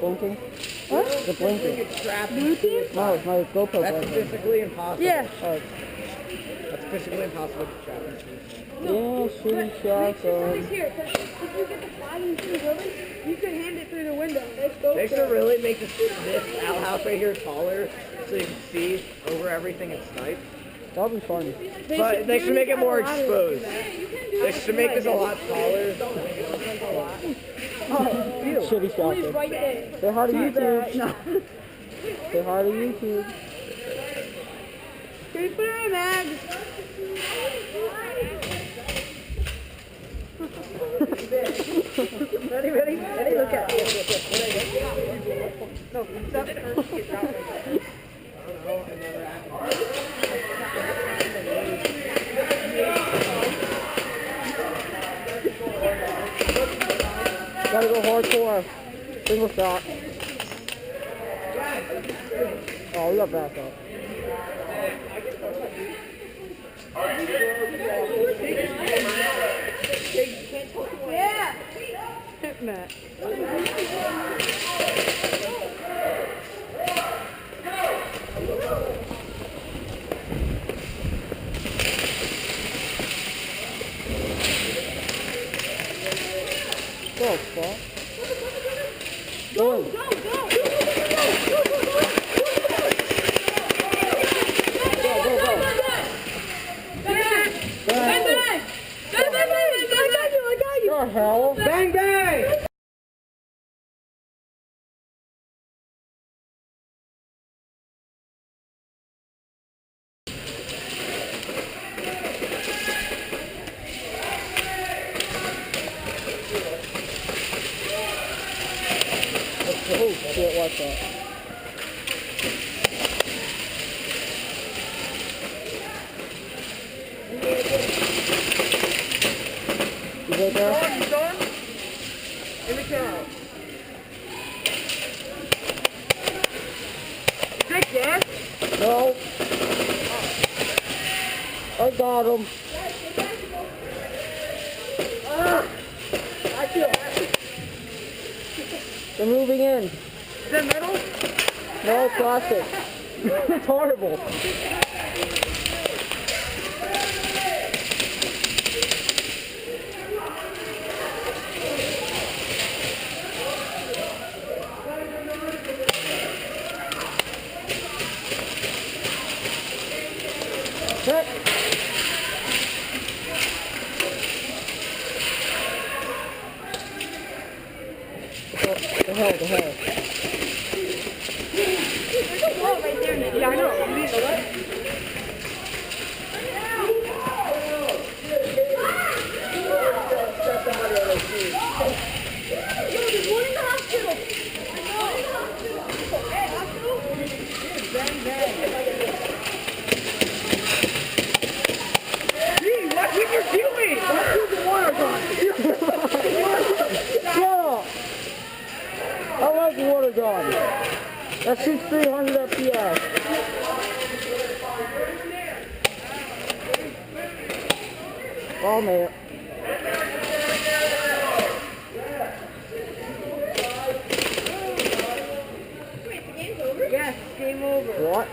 blinking? What? Is it blinking? It's trapped. No, it's my GoPro That's blinking. physically impossible. Yeah. Oh, That's physically impossible to trap. yeah, shooting Make sure somebody's shotgun. here, because if you get the flag into the building, you can hand it through the window. They should really make this outhouse right here taller so you can see over everything and snipe. That'll be fun. But they should make it more exposed. They should make this a lot taller. Shitty shotgun. Right there. Say hi to YouTube. Say hi to YouTube. Good for you, man. Ready? Look at it. No, stop. Gotta go hardcore. Single shot. Oh, we got back up. Yeah. Matt. Go, fuck. Go. Go, hell. Bang, bang! Oh, shit, what's that? You good there? You done? In the cow. Take that. No. I got him. I feel it. They're moving in. Is that metal? No, plastic. It's horrible. Hit. The hell. Yeah, I know. You need to let. What you're doing? Where's the water gun? Shut up! I like the water gun. That shoots 300 FPS. Oh, man. Yes, game over. What?